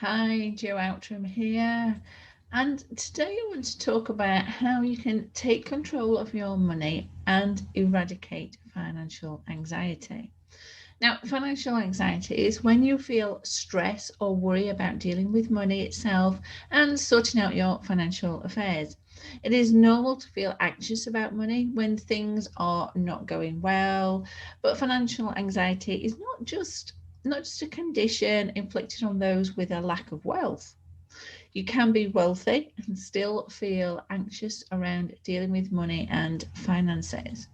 Hi, Joe Outram here. And today I want to talk about how you can take control of your money and eradicate financial anxiety. Now, financial anxiety is when you feel stress or worry about dealing with money itself and sorting out your financial affairs. It is normal to feel anxious about money when things are not going well, but financial anxiety is not just a condition inflicted on those with a lack of wealth. You can be wealthy and still feel anxious around dealing with money and finances.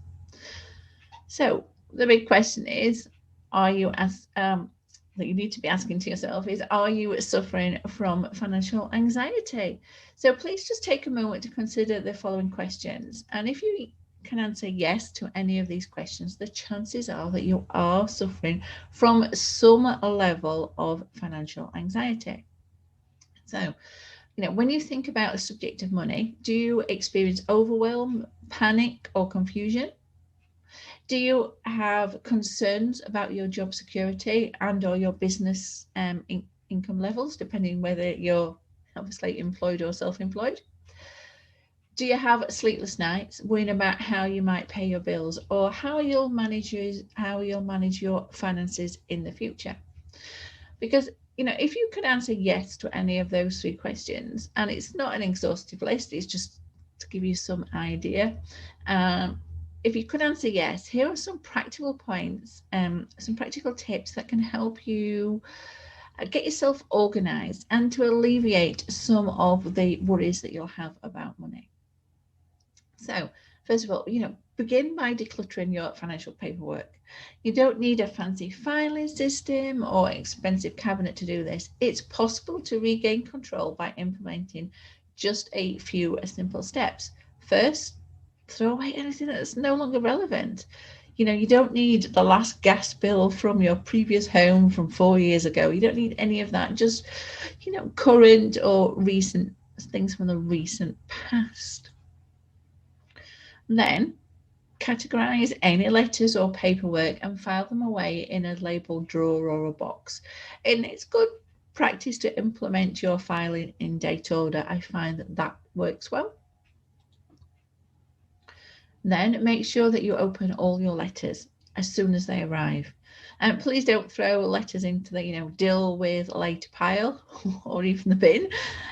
So the big question is, are you as that you need to be asking to yourself is, are you suffering from financial anxiety? So please just take a moment to consider the following questions. And if you can answer yes to any of these questions, the chances are that you are suffering from some level of financial anxiety. So, when you think about the subject of money, do you experience overwhelm, panic, or confusion? Do you have concerns about your job security and or your business income levels, depending whether you're obviously employed or self-employed? Do you have sleepless nights worrying about how you might pay your bills or how you'll manage your finances in the future? Because if you could answer yes to any of those three questions, and it's not an exhaustive list, it's just to give you some idea. If you could answer yes, here are some practical points, some practical tips that can help you get yourself organized and to alleviate some of the worries that you'll have about money. So, first of all, begin by decluttering your financial paperwork. You don't need a fancy filing system or expensive cabinet to do this. It's possible to regain control by implementing just a few simple steps. First, throw away anything that's no longer relevant. You don't need the last gas bill from your previous home from 4 years ago. You don't need any of that. Just, current or recent things from the recent past. Then categorize any letters or paperwork and file them away in a labeled drawer or a box. And it's good practice to implement your filing in date order. I find that works well. Then make sure that you open all your letters as soon as they arrive. And please don't throw letters into the deal with later pile or even the bin.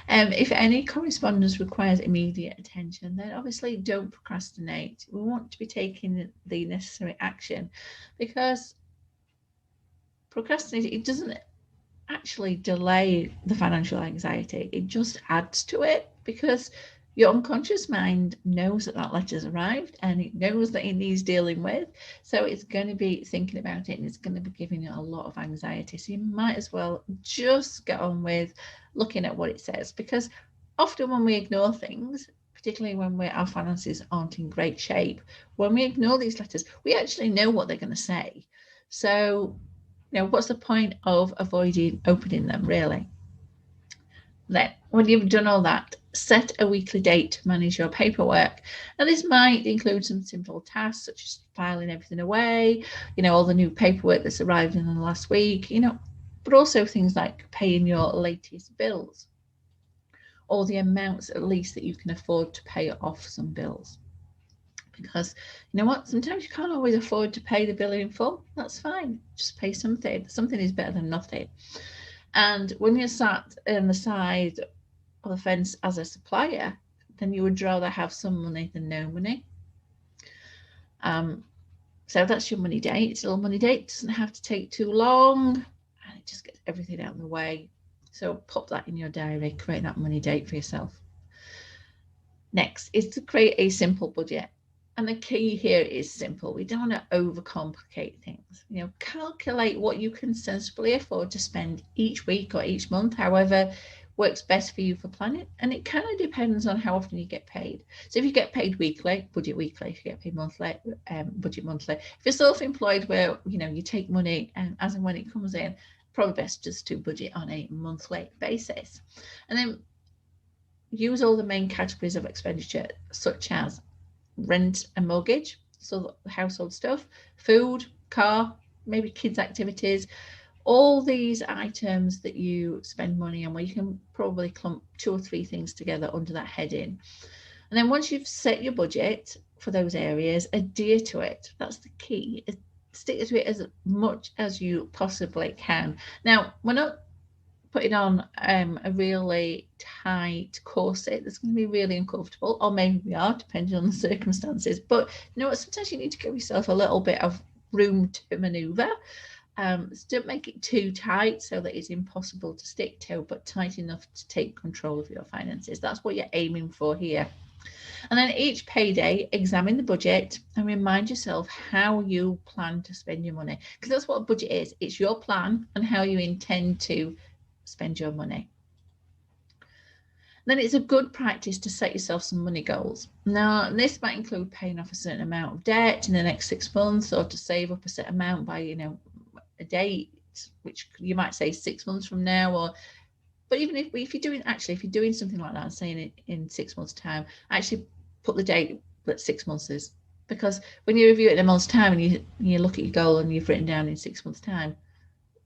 If any correspondence requires immediate attention, then obviously don't procrastinate. We want to be taking the necessary action, because procrastinating, it doesn't actually delay the financial anxiety, it just adds to it, because your unconscious mind knows that letter's arrived and it knows that it needs dealing with. So it's going to be thinking about it and it's going to be giving you a lot of anxiety. So you might as well just get on with looking at what it says, because often when we ignore things, particularly when our finances aren't in great shape, when we ignore these letters, we actually know what they're going to say. So what's the point of avoiding opening them, really? Then, when you've done all that, set a weekly date to manage your paperwork. Now, this might include some simple tasks such as filing everything away, all the new paperwork that's arrived in the last week, but also things like paying your latest bills, or the amounts at least that you can afford to pay off some bills. Because you know what, sometimes you can't always afford to pay the bill in full. That's fine, just pay something. Something is better than nothing. And when you're sat on the side of the fence as a supplier, then you would rather have some money than no money. So that's your money date. It's a little money date. It doesn't have to take too long, and it just gets everything out of the way. So pop that in your diary, create that money date for yourself. Next is to create a simple budget. And the key here is simple. We don't want to overcomplicate things. Calculate what you can sensibly afford to spend each week or each month, however works best for you for planning. And it kind of depends on how often you get paid. So if you get paid weekly, budget weekly. If you get paid monthly, budget monthly. If you're self-employed, where you take money as and when it comes in, probably best just to budget on a monthly basis. And then use all the main categories of expenditure, such as rent and mortgage, so household stuff, food, car, maybe kids' activities, all these items that you spend money on, where you can probably clump 2 or 3 things together under that heading. And then once you've set your budget for those areas, adhere to it. That's the key. Stick to it as much as you possibly can. Now, we're not putting on a really tight corset that's going to be really uncomfortable, or maybe we are, depending on the circumstances. But you know what? Sometimes you need to give yourself a little bit of room to maneuver. So don't make it too tight so that it's impossible to stick to, but tight enough to take control of your finances. That's what you're aiming for here. And then each payday, examine the budget and remind yourself how you plan to spend your money, because that's what a budget is. It's your plan and how you intend to spend your money. Then it's a good practice to set yourself some money goals. Now, this might include paying off a certain amount of debt in the next 6 months, or to save up a set amount by, a date, which you might say 6 months from now, or but even if you're doing something like that and saying it in 6 months' time, actually put the date that 6 months is, because when you review it in a month's time and you look at your goal and you've written down in 6 months' time,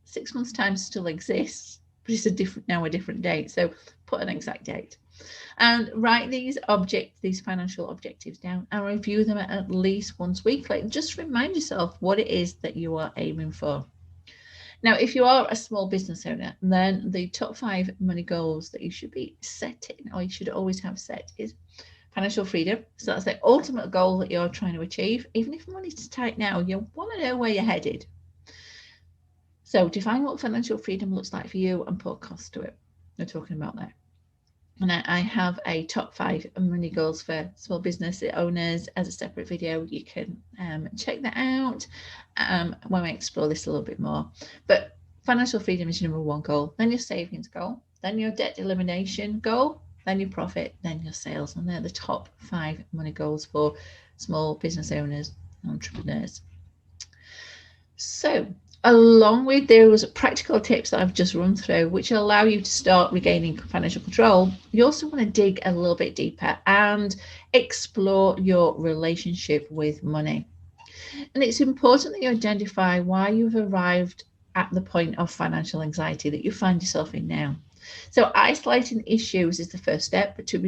6 months' time still exists, but it's a different date. So put an exact date and write these financial objectives down and review them at least once weekly. Just remind yourself what it is that you are aiming for. Now, if you are a small business owner, then the top 5 money goals that you should be setting, or you should always have set, is financial freedom. So that's the ultimate goal that you're trying to achieve. Even if money's tight now, you want to know where you're headed. So define what financial freedom looks like for you and put cost to it. We're talking about that. And I have a top 5 money goals for small business owners as a separate video. You can check that out when we explore this a little bit more. But financial freedom is your number 1 goal, then your savings goal, then your debt elimination goal, then your profit, then your sales. And they're the top 5 money goals for small business owners and entrepreneurs. So, along with those practical tips that I've just run through, which allow you to start regaining financial control, you also want to dig a little bit deeper and explore your relationship with money. And it's important that you identify why you've arrived at the point of financial anxiety that you find yourself in now. So isolating issues is the first step to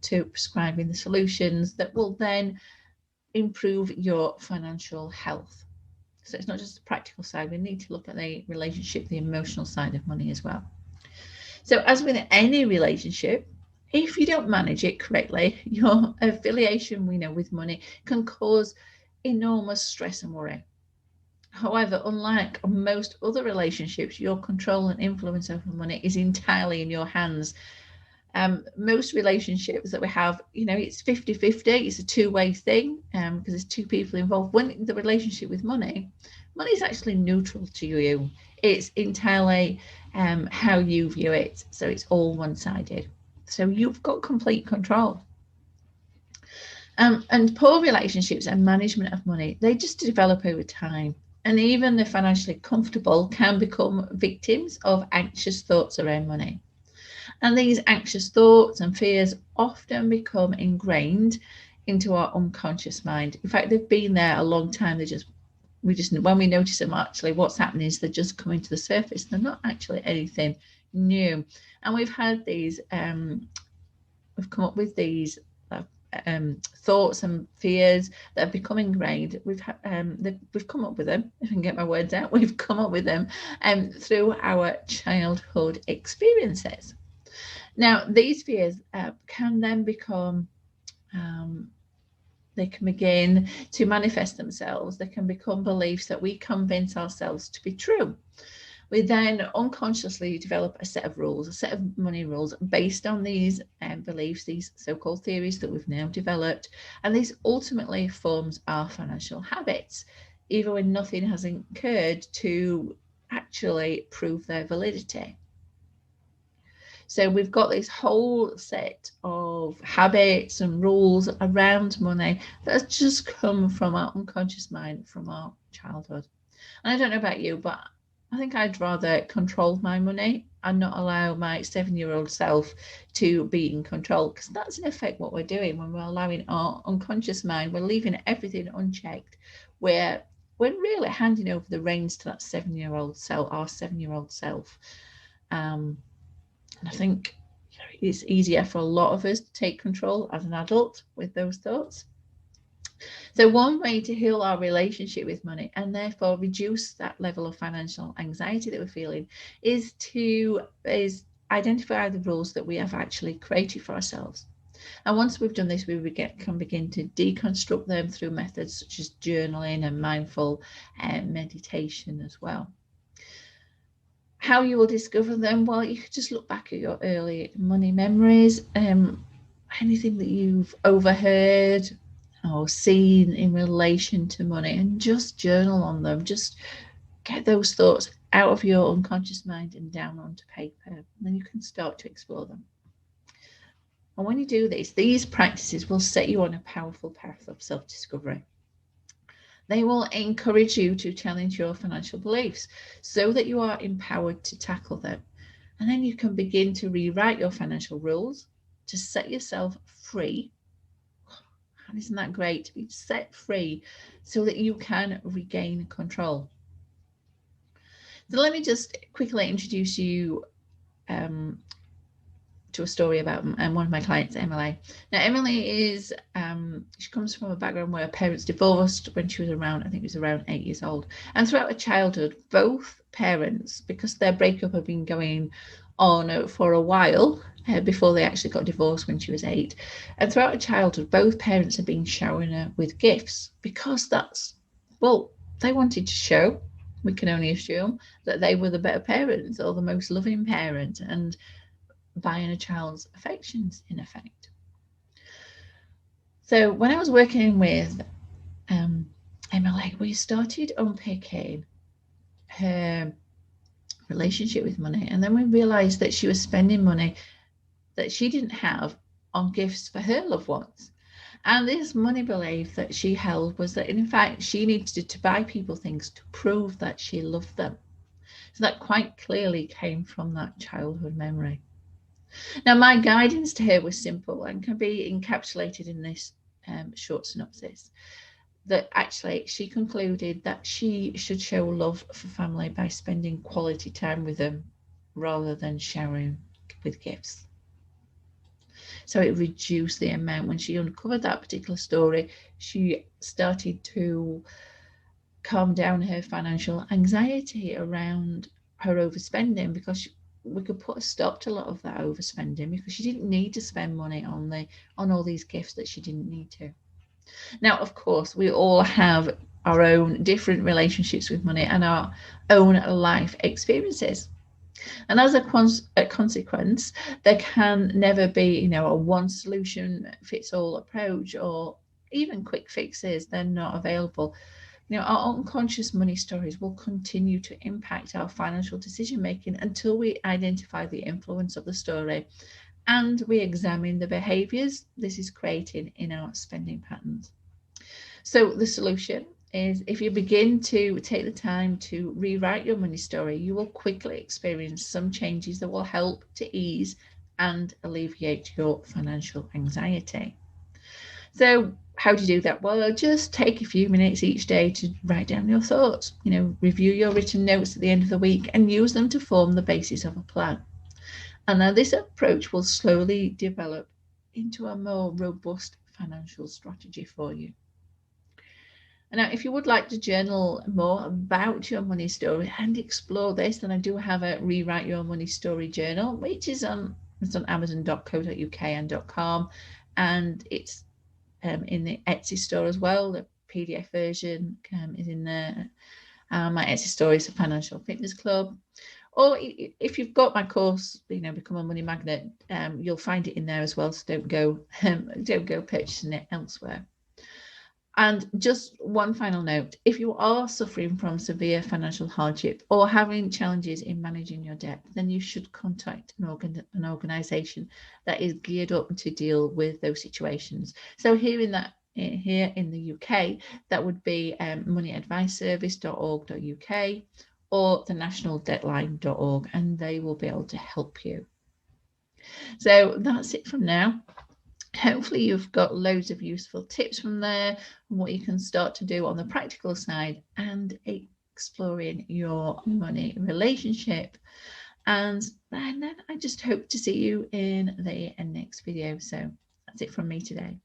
prescribing the solutions that will then improve your financial health. So it's not just the practical side. We need to look at the relationship, the emotional side of money as well. So as with any relationship, if you don't manage it correctly, your affiliation, with money can cause enormous stress and worry. However, unlike most other relationships, your control and influence over money is entirely in your hands. Most relationships that we have, it's 50-50. It's a two-way thing because there's 2 people involved. When the relationship with money is actually neutral to you. It's entirely how you view it. So it's all one-sided. So you've got complete control. And poor relationships and management of money, they just develop over time. And even the financially comfortable can become victims of anxious thoughts around money. And these anxious thoughts and fears often become ingrained into our unconscious mind. In fact, they've been there a long time. When we notice them, actually, what's happening is they're just coming to the surface. They're not actually anything new. And we've had these, we've come up with these thoughts and fears that have become ingrained. We've come up with them, if I can get my words out, we've come up with them through our childhood experiences. Now, these fears can then become, they can begin to manifest themselves. They can become beliefs that we convince ourselves to be true. We then unconsciously develop a set of rules, a set of money rules based on these beliefs, these so-called theories that we've now developed. And this ultimately forms our financial habits, even when nothing has occurred to actually prove their validity. So we've got this whole set of habits and rules around money that has just come from our unconscious mind, from our childhood. And I don't know about you, but I think I'd rather control my money and not allow my 7-year-old self to be in control, because that's in effect what we're doing when we're allowing our unconscious mind, we're leaving everything unchecked. We're we're really handing over the reins to that 7-year-old self, our 7-year-old self. And I think it's easier for a lot of us to take control as an adult with those thoughts. So one way to heal our relationship with money and therefore reduce that level of financial anxiety that we're feeling is identify the rules that we have actually created for ourselves. And once we've done this, we can begin to deconstruct them through methods such as journaling and mindful meditation as well. How you will discover them? Well, you could just look back at your early money memories, anything that you've overheard or seen in relation to money, and just journal on them. Just get those thoughts out of your unconscious mind and down onto paper, and then you can start to explore them. And when you do this, these practices will set you on a powerful path of self-discovery. They will encourage you to challenge your financial beliefs so that you are empowered to tackle them. And then you can begin to rewrite your financial rules to set yourself free. And isn't that great to be set free so that you can regain control? So let me just quickly introduce you to a story about one of my clients, Emily. Now, Emily is, she comes from a background where her parents divorced when she was around, I think it was around 8 years old. And throughout her childhood, both parents, because their breakup had been going on for a while before they actually got divorced when she was 8. And throughout her childhood, both parents had been showering her with gifts because they wanted to show, we can only assume, that they were the better parents or the most loving parent, and buying a child's affections in effect. So when I was working with Emily, we started unpicking her relationship with money, and then we realized that she was spending money that she didn't have on gifts for her loved ones. And this money belief that she held was that in fact she needed to buy people things to prove that she loved them. So that quite clearly came from that childhood memory. Now, my guidance to her was simple and can be encapsulated in this short synopsis. That actually she concluded that she should show love for family by spending quality time with them rather than showering with gifts. So it reduced the amount. When she uncovered that particular story, she started to calm down her financial anxiety around her overspending, because we could put a stop to a lot of that overspending, because she didn't need to spend money on all these gifts that she didn't need to. Now, of course, we all have our own different relationships with money and our own life experiences. And as a consequence, there can never be, a one solution fits all approach, or even quick fixes. They're not available. Our unconscious money stories will continue to impact our financial decision making until we identify the influence of the story and we examine the behaviors this is creating in our spending patterns. So the solution is, if you begin to take the time to rewrite your money story, you will quickly experience some changes that will help to ease and alleviate your financial anxiety. So how do you do that? Well, just take a few minutes each day to write down your thoughts, review your written notes at the end of the week and use them to form the basis of a plan. And now this approach will slowly develop into a more robust financial strategy for you. And now, if you would like to journal more about your money story and explore this, then I do have a Rewrite Your Money Story journal, which is on amazon.co.uk and .com, and it's in the Etsy store as well. The PDF version is in there. My Etsy store is a Financial Fitness Club. Or if you've got my course, Become a Money Magnet, you'll find it in there as well. So don't go purchasing it elsewhere. And just one final note: if you are suffering from severe financial hardship or having challenges in managing your debt, then you should contact an organisation that is geared up to deal with those situations. So here in the UK, that would be moneyadviceservice.org.uk or the nationaldebtline.org, and they will be able to help you. So that's it from now. Hopefully you've got loads of useful tips from there and what you can start to do on the practical side and exploring your money relationship. And then I just hope to see you in the next video. So that's it from me today.